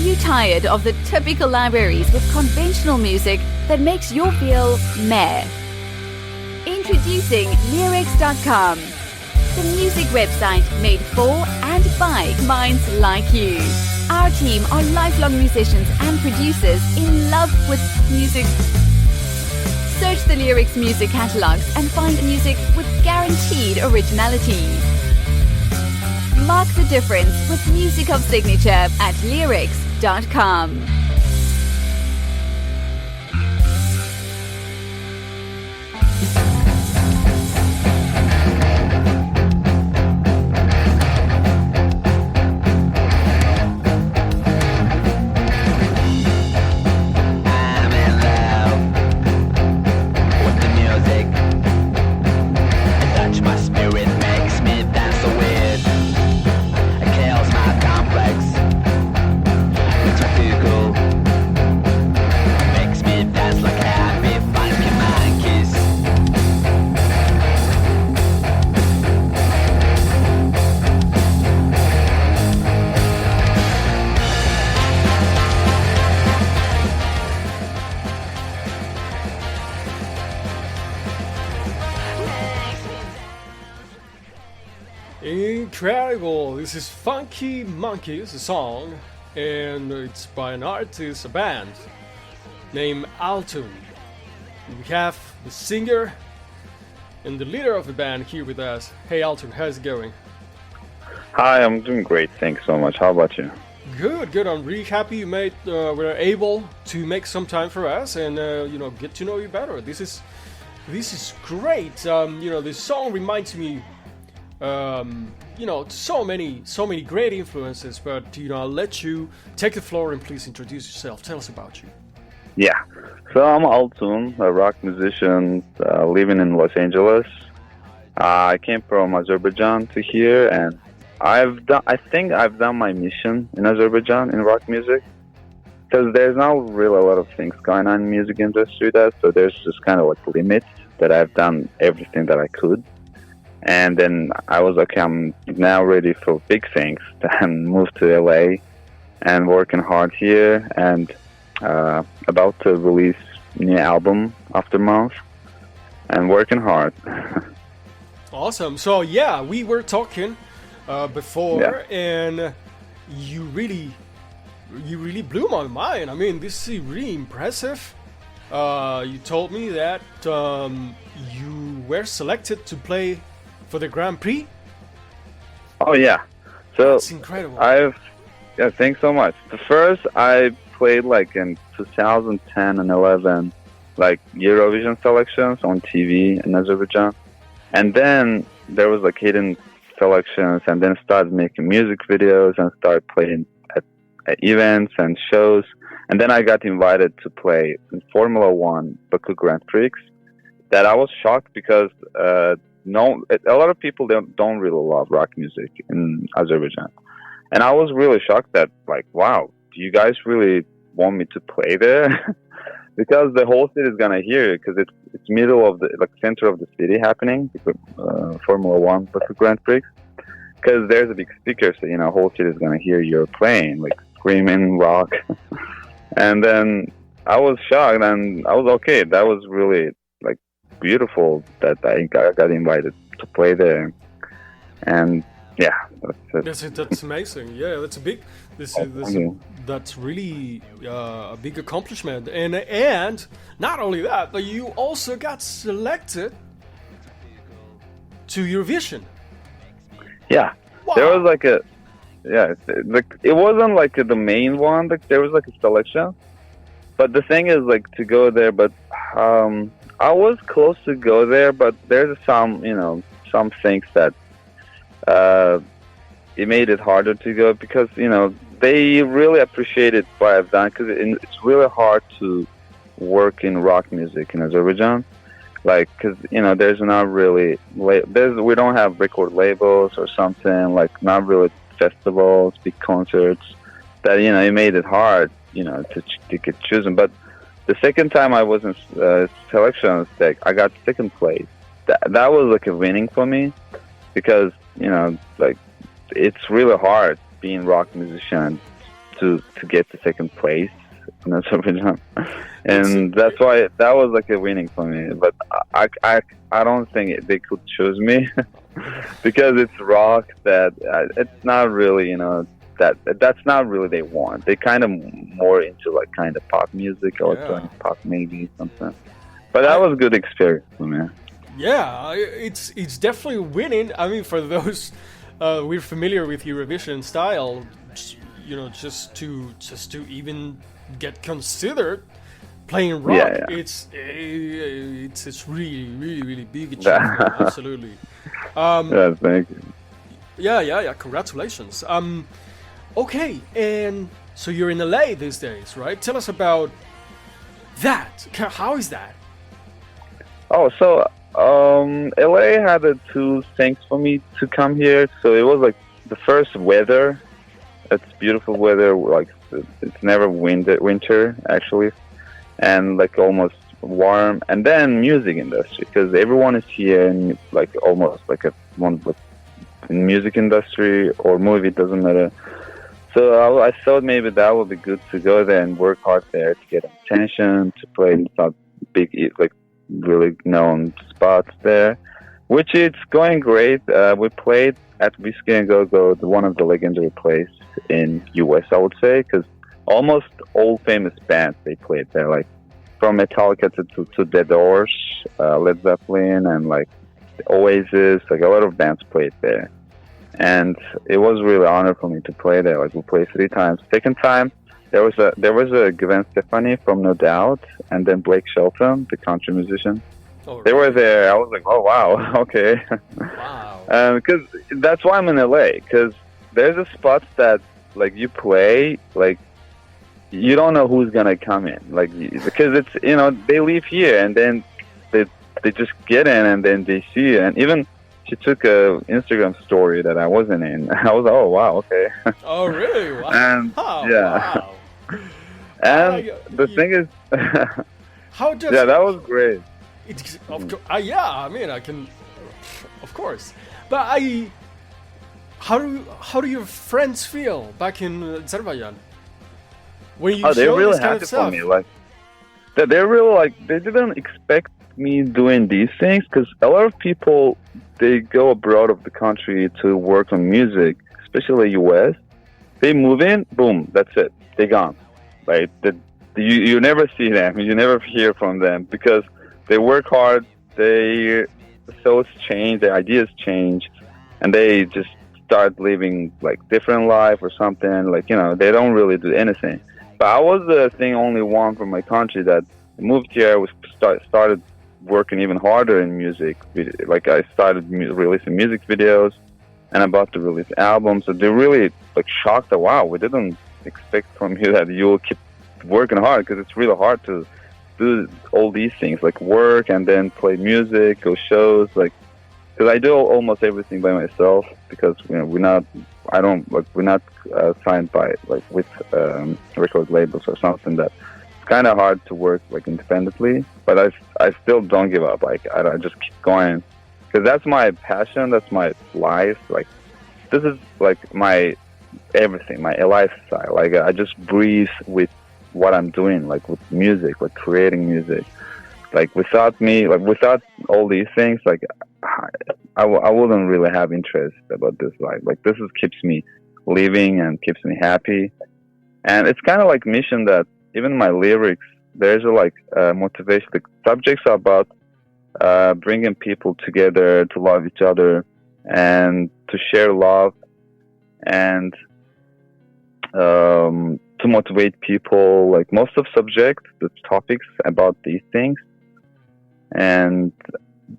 you tired of the typical libraries with conventional music that makes you feel meh? Introducing Leerecs.com, the music website made for and by minds like you. Our team are lifelong musicians and producers in love with music. Search the Leerecs music catalogs and find music with guaranteed originality. Mark the difference with music of signature at Leerecs.com. Incredible! This is Funky Monkeys, a song, and it's by an artist, a band named Altun. We have the singer and the leader of the band here with us. Hey Altun, how's it going? Hi, I'm doing great. Thanks so much. How about you? Good. I'm really happy you were able to make some time for us and get to know you better. This is great. This song reminds me. So many great influences, but I'll let you take the floor and please introduce yourself. Tell us about you. Yeah, so I'm Altun, a rock musician living in Los Angeles. I came from Azerbaijan to here, and I think I've done my mission in Azerbaijan in rock music, because there's not really a lot of things going on in the music industry so there's just kind of like limits that I've done everything that I could. And then I was okay, I'm now ready for big things, and moved to LA and working hard here, and about to release new album after month and working hard. Awesome. So yeah, we were talking before, and you really blew my mind. I mean, this is really impressive. You told me that you were selected to play for the Grand Prix? Oh yeah, so that's incredible. Thanks so much. The first I played like in 2010 and 11, like Eurovision selections on TV in Azerbaijan, and then there was like hidden selections, and then started making music videos and started playing at events and shows, and then I got invited to play in Formula One Baku Grand Prix. That I was shocked because a lot of people don't really love rock music in Azerbaijan. And I was really shocked that, like, wow, do you guys really want me to play there? Because the whole city is going to hear it, because it's middle of the, like, center of the city happening, Formula One Grand Prix. Because there's a big speaker, so, whole city is going to hear you're playing, like, screaming rock. And then I was shocked, and I was okay. That was really, like, beautiful that I got invited to play there, and yeah, that's amazing. Yeah, that's really a big accomplishment, and not only that, but you also got selected to Eurovision. Yeah, wow. There was like it wasn't like the main one. Like there was like a selection, but the thing is like to go there, but I was close to go there, but there's some things that it made it harder to go, because they really appreciated what I've done, because it's really hard to work in rock music in Azerbaijan, like because there's not really we don't have record labels or something, like not really festivals, big concerts, that it made it hard to get chosen. But the second time I was in selections, I got second place. That was like a winning for me, because like it's really hard being rock musician to get to second place in Azerbaijan, and that's why that was like a winning for me. But I don't think they could choose me because it's rock that it's not really, you know, that's not really they want. They kind of more into like kind of pop music, electronic pop maybe something. But that was a good experience for me. Yeah, it's definitely winning. I mean, for those we're familiar with Eurovision style, you know, just to even get considered playing rock, it's really big achievement. Absolutely. Yeah, thank you. Yeah. Congratulations. Okay, and so you're in LA these days, right? Tell us about that. How is that? Oh, so LA had two things for me to come here. So it was like the first weather. It's beautiful weather. Like it's never winter actually, and like almost warm. And then music industry, because everyone is here and like almost like one in music industry or movie, it doesn't matter. So I thought maybe that would be good to go there and work hard there to get attention, to play in some big, like really known spots there, which it's going great. We played at Whiskey and Go Go, one of the legendary places in US, I would say, because almost all famous bands they played there, like from Metallica to The Doors, Led Zeppelin, and like Oasis. Like a lot of bands played there. And it was really an honor for me to play there. Like we played 3 times. Second time, there was a Gwen Stefani from No Doubt, and then Blake Shelton, the country musician. Oh, really? They were there. I was like, oh wow, okay. Wow. Because that's why I'm in LA. Because there's a spot that like you play, like you don't know who's gonna come in. Like because it's, you know, they live here and then they just get in and then they see you. And even she took a Instagram story that I wasn't in. I was like, oh wow, okay. Oh really? Wow. And yeah. Wow. And the thing is, how does that was great. It's yeah, I mean, I can, of course, but how do your friends feel back in Azerbaijan when you they're show really this kind happy of stuff? for me. Like they're really like they didn't expect me doing these things, because a lot of people, they go abroad of the country to work on music, especially US. They move in, boom, that's it. They're gone. Like you never see them, you never hear from them, because they work hard. Their thoughts change, their ideas change, and they just start living like different life or something. Like, you know, they don't really do anything. But I was the only one from my country that moved here. Was started working even harder in music. Like I started releasing music videos, and about to release albums. So they're really like shocked that, wow, we didn't expect from you that you'll keep working hard, because it's really hard to do all these things, like work and then play music, go shows, like, because I do almost everything by myself, because, you know, we're not signed by like with record labels or something. That it's kind of hard to work like independently, but I still don't give up. Like I just keep going, because that's my passion, that's my life. Like this is like my everything, my lifestyle. Like I just breathe with what I'm doing, like with music, like creating music. Like without all these things, like I wouldn't really have interest about this life. Like this keeps me living and keeps me happy. And it's kind of like mission that even my lyrics, there's a like motivation. The subjects are about bringing people together to love each other and to share love, and to motivate people. Like most of subjects, the topics about these things, and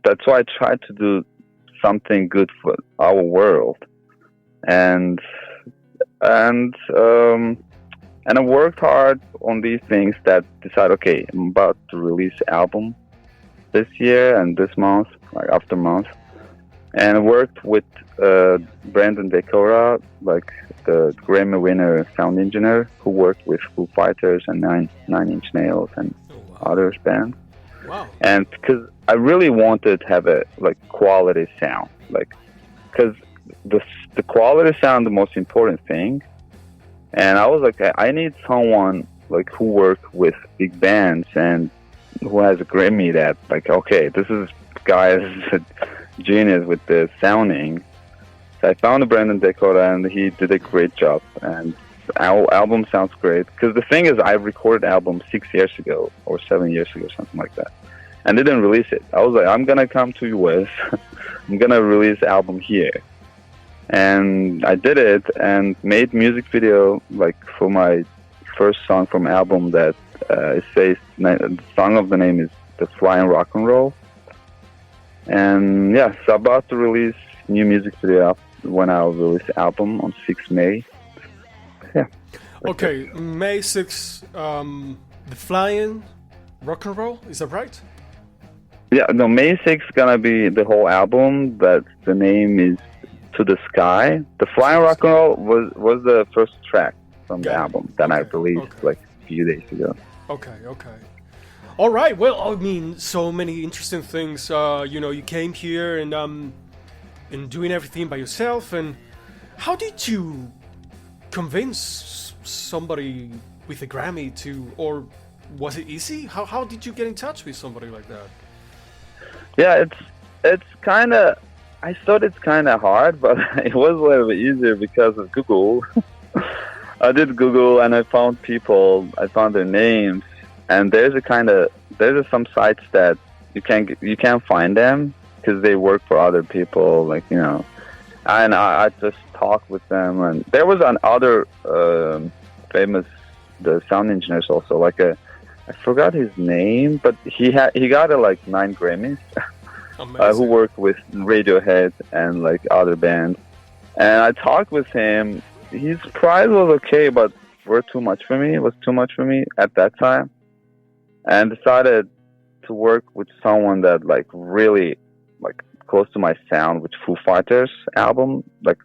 that's why I try to do something good for our world. And I worked hard on these things, that decide, okay, I'm about to release an album this year and this month, like after month. And I worked with Brandon Decora, like the Grammy winner sound engineer, who worked with Foo Fighters and Nine Inch Nails and others bands. Wow. And because I really wanted to have a like quality sound, like because the quality sound, the most important thing. And I was like, I need someone like who work with big bands and who has a Grammy that like, okay, this is guy is a genius with the sounding. So I found Brandon Dakota and he did a great job. And our album sounds great. Because the thing is, I recorded album 6 years ago or 7 years ago, something like that. And didn't release it. I was like, I'm gonna come to US. I'm gonna release album here. And I did it and made music video like for my first song from album that it says the song of the name is The Flying Rock and Roll. And yeah, so about to release new music video when I'll release the album on 6th May. Yeah. Okay, May 6th, The Flying Rock and Roll, is that right? Yeah, no, May 6th gonna be the whole album, but the name is To the Sky. The Flying Rock and Roll was the first track from the album that I released like a few days ago. Okay. All right. Well, I mean, so many interesting things. You came here and doing everything by yourself. And how did you convince somebody with a Grammy to, or was it easy? How did you get in touch with somebody like that? Yeah, it's kind of. I thought it's kind of hard, but it was a little bit easier because of Google. I did Google and I found people. I found their names, and there's some sites that you can't find them because they work for other people, like And I just talked with them, and there was another famous sound engineers also, like I forgot his name, but he got like 9 Grammys. Who worked with Radiohead and like other bands. And I talked with him. His price was okay, but was too much for me. It was too much for me at that time. And decided to work with someone that like really like close to my sound with Foo Fighters album. Like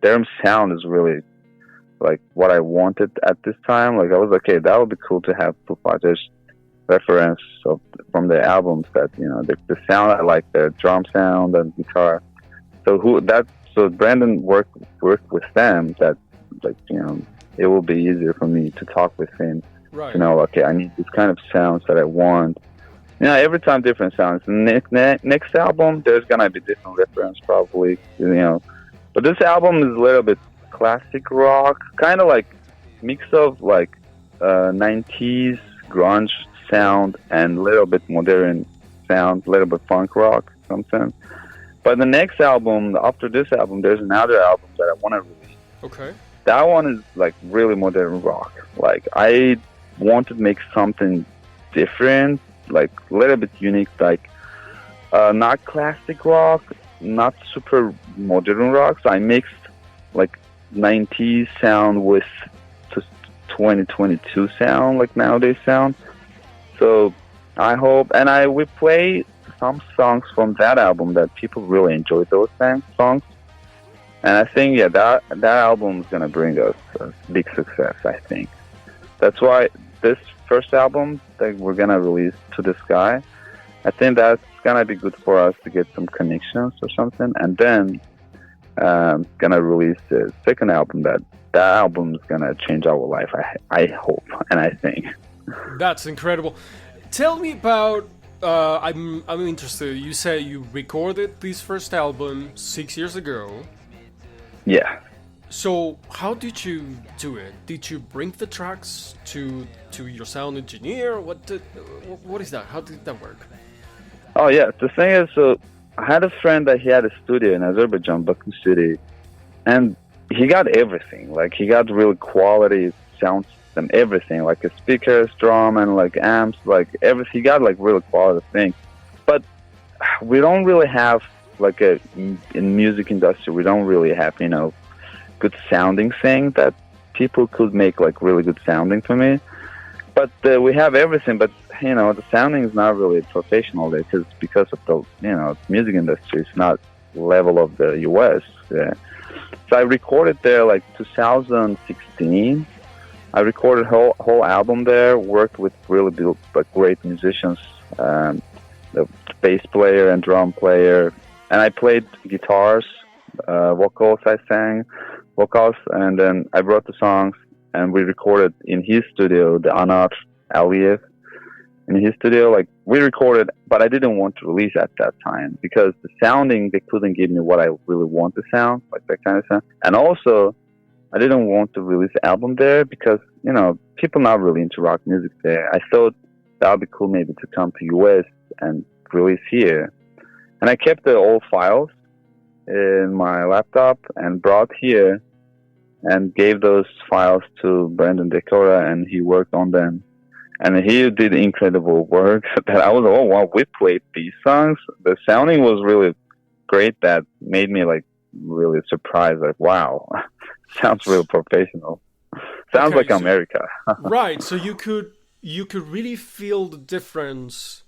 their sound is really like what I wanted at this time. Like I was like, okay, that would be cool to have Foo Fighters reference from their albums that the sound I like, the drum sound and guitar. So Brandon worked with them that like it will be easier for me to talk with him. Right. Okay, I need this kind of sounds that I want. Every time different sounds. Next album there's gonna be different reference probably. But this album is a little bit classic rock, kind of like mix of like 90s grunge sound and a little bit modern sound, a little bit funk rock, something. But the next album, after this album, there's another album that I want to release. Okay. That one is like really modern rock. Like I want to make something different, like a little bit unique, like not classic rock, not super modern rock. So I mixed like 90s sound with just 2022 sound, like nowadays sound. So I hope, and we play some songs from that album that people really enjoy those songs. And I think, that album is going to bring us a big success, I think. That's why this first album that we're going to release, To the Sky, I think that's going to be good for us to get some connections or something. And then going to release the second album that album is going to change our life, I hope, and I think. That's incredible. Tell me about. I'm interested. You say you recorded this first album 6 years ago. Yeah. So how did you do it? Did you bring the tracks to your sound engineer? What is that? How did that work? Oh yeah. The thing is, so I had a friend that he had a studio in Azerbaijan, Baku City, and he got everything. Like he got really quality sound system, everything, like speakers, drum, and like amps, like everything. He got like really quality thing. But we don't really have like in music industry, we don't really have good sounding thing that people could make like really good sounding for me. But we have everything, but the sounding is not really professional there because of the music industry. It's not level of the US. Yeah. So I recorded there like 2016. I recorded whole album there. Worked with really great musicians, the bass player and drum player, and I played guitars, vocals I sang. vocals, and then I brought the songs, and we recorded in his studio, the Anar Aliyev. In his studio, like, we recorded, but I didn't want to release at that time because the sounding, they couldn't give me what I really want to sound, like that kind of sound. And also, I didn't want to release the album there because, you know, people not really into rock music there. I thought that would be cool maybe to come to US and release here. And I kept the old files in my laptop and brought here and gave those files to Brandon Decora, and he worked on them. And he did incredible work that I was, oh wow, we played these songs. The sounding was really great. That made me like really surprised, like, wow, sounds real professional. Sounds like America. Right, so you could really feel the difference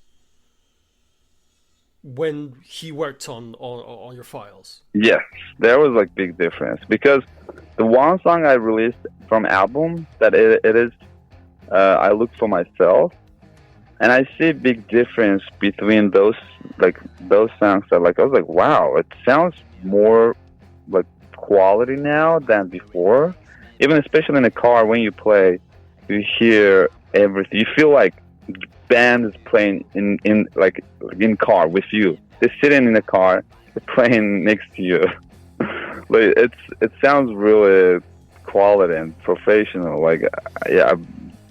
when he worked on your files. Yes, there was like big difference because the one song I released from album that it is I Look for Myself, and I see a big difference between those songs that, like, I was like, wow, it sounds more like quality now than before. Even especially in the car when you play, you hear everything. You feel like band is playing in car with you. They're sitting in the car, they're playing next to you. Like, it sounds really quality and professional. Like, yeah,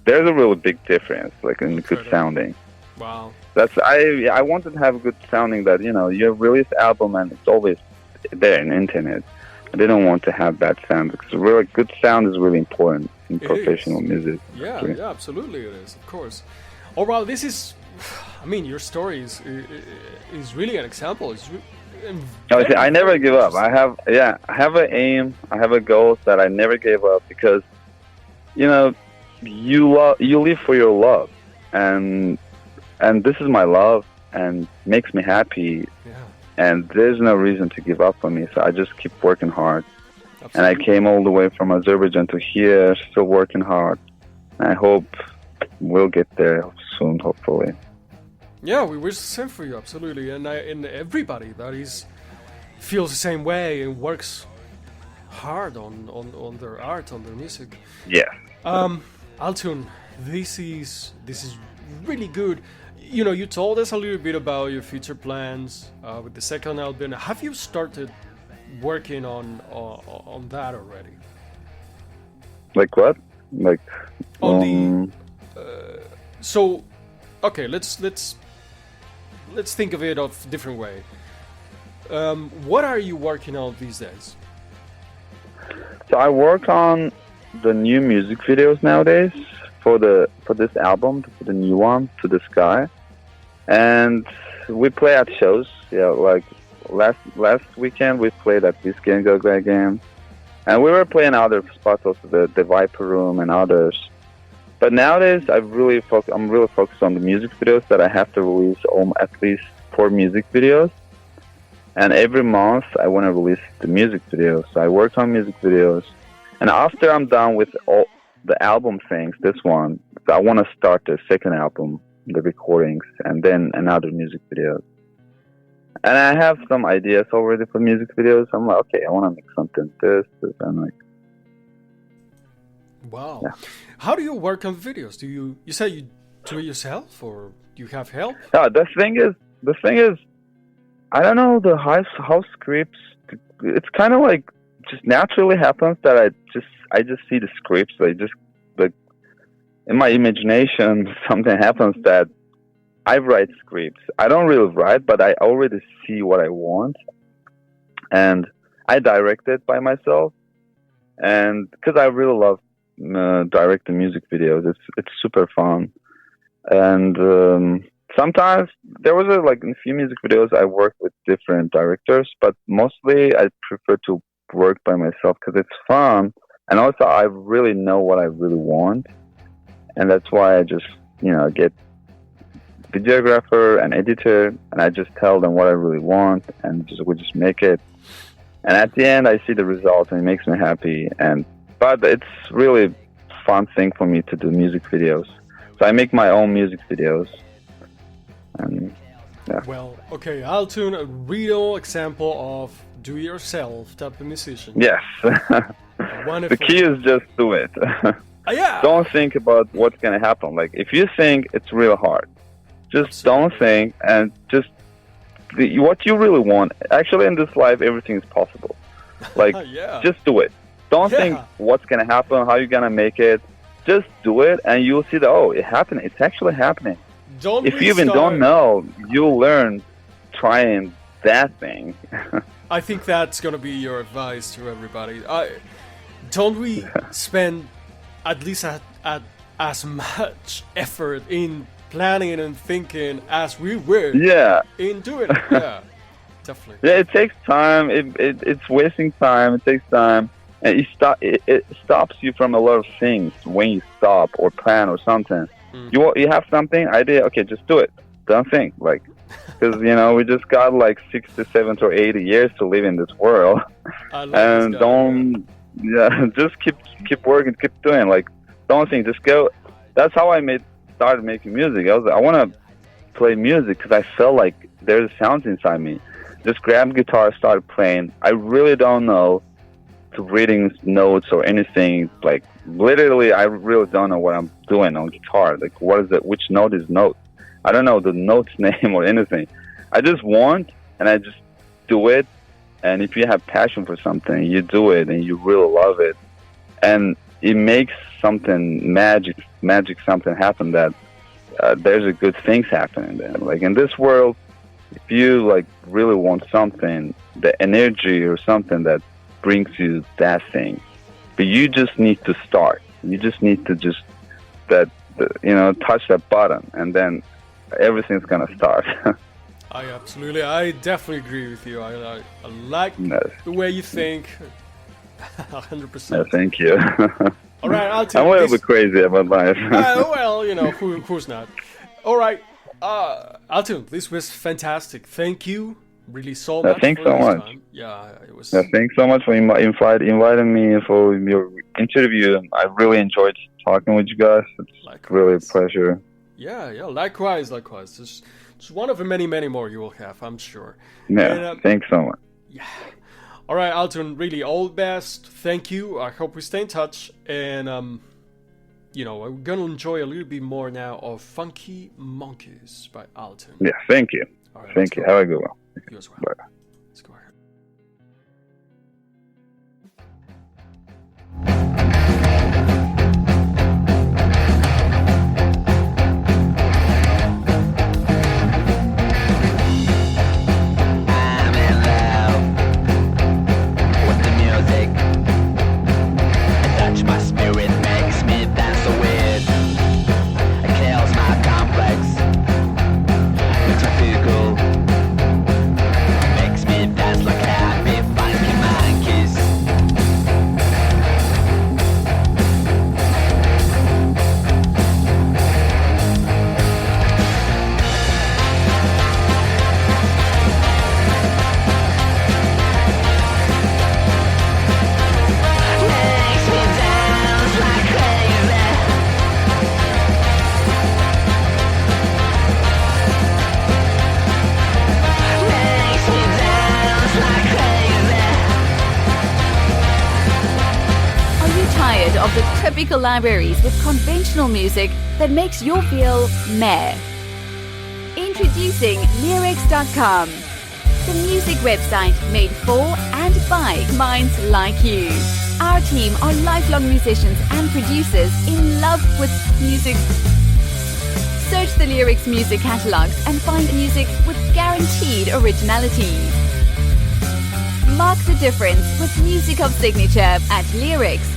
there's a really big difference, like, in good sounding. Wow. I wanted to have a good sounding that, you know, you release album and it's always there on the internet. I didn't want to have that sound because really good sound is really important in professional music. Yeah, yeah, absolutely it is, of course. Oh, well, this is, I mean, your story is really an example. It's I never give up. I have an aim. I have a goal that I never gave up because, you know, you live for your love, and this is my love and makes me happy. Yeah. And there's no reason to give up on me, so I just keep working hard. Absolutely. And I came all the way from Azerbaijan to here, still working hard. I hope we'll get there soon, hopefully. Yeah, we wish the same for you, absolutely. And everybody that feels the same way and works hard on their art, on their music. Yeah. Altun, this is really good. You know, you told us a little bit about your future plans with the second album. Have you started working on that already? Like what? Like on the. So, okay, let's think of it of a different way. What are you working on these days? So I work on the new music videos nowadays for this album, for the new one, To the Sky, and we play at shows. Yeah, like last weekend we played at this Game Go again, and we were playing other spots also, the Viper Room and others. But nowadays I'm really focused on the music videos that I have to release at least 4 music videos, and every month I want to release the music videos. So I work on music videos. And after I'm done with all the album things, this one, I want to start the second album, the recordings, and then another music video. And I have some ideas already for music videos. I'm like, okay, I want to make something this, and like. Wow. Yeah. How do you work on videos? You say you do it yourself, or do you have help? No, the thing is, I don't know how scripts. It's kind of like just naturally happens that I just see the scripts. I just, like, in my imagination something happens that I write scripts. I don't really write, but I already see what I want, and I direct it by myself. And because I really love directing music videos, it's super fun. And sometimes there was in a few music videos I worked with different directors, but mostly I prefer to work by myself because it's fun, and also I really know what I really want, and that's why I just get videographer and editor, and I just tell them what I really want, and we just make it, and at the end I see the result and it makes me happy. But it's really fun thing for me to do music videos, so I make my own music videos. And yeah. Well, okay, Altun, a real example of do-yourself type of musician. Yes. Wonderful. The key is just do it. Yeah. Don't think about what's gonna happen. Like if you think, it's real hard. Just Absolutely. don't think, and just what you really want. Actually, in this life, everything is possible. Like Yeah. just do it. Don't Yeah. think what's gonna happen, how you're gonna make it. Just do it, and you'll see that it happened. It's actually happening. Don't If you even don't know, you'll learn trying that thing. I think that's gonna be your advice to everybody. Don't we spend at least as much effort in planning and thinking as we would Yeah. in doing it? Yeah, definitely. Yeah, it takes time. It's wasting time. It takes time, and it stops you from a lot of things when you stop or plan or something. You have something idea. Okay, just do it. Don't think because we just got like 60, 70, or 80 years to live in this world, I love and this guy, just keep working, keep doing. Like, don't think, just go. That's how I started making music. I want to play music because I felt like there's sounds inside me. Just grab guitar, start playing. I really don't know to reading notes or anything. Like literally, I really don't know what I'm doing on guitar. Like, what is it? Which note is note? I don't know the note's name or anything. I just want, and I just do it. And if you have passion for something, you do it, and you really love it, and it makes something magic something happen. That there's a good things happening there. Like in this world, if you like really want something, the energy or something that brings you that thing, but you just need to start. You just need to touch that button, and then everything's gonna start. I definitely agree with you. I like the way you think. 100%. Yeah, thank you. All right, Altun. I'm a little bit crazy about life. Well, who's not? All right, Altun, this was fantastic. Thank you, really so much. Thanks for so this much. time. Yeah, it was. Thanks so much for inviting me for your interview. I really enjoyed talking with you guys. It's really a pleasure. Yeah, likewise. It's one of the many, many more you will have, I'm sure. Yeah, And, thanks so much. Yeah. All right, Altun, really all the best. Thank you. I hope we stay in touch. And, I'm going to enjoy a little bit more now of Funky Monkeys by Altun. Yeah, thank you. All right, thank you. Have a good one. You as well. Bye. Let's go ahead. Of the typical libraries with conventional music that makes you feel meh. Introducing Leerecs.com, the music website made for and by minds like you. Our team are lifelong musicians and producers in love with music. Search the Leerecs music catalogs and find music with guaranteed originality. Mark the difference with music of signature at Leerecs.com.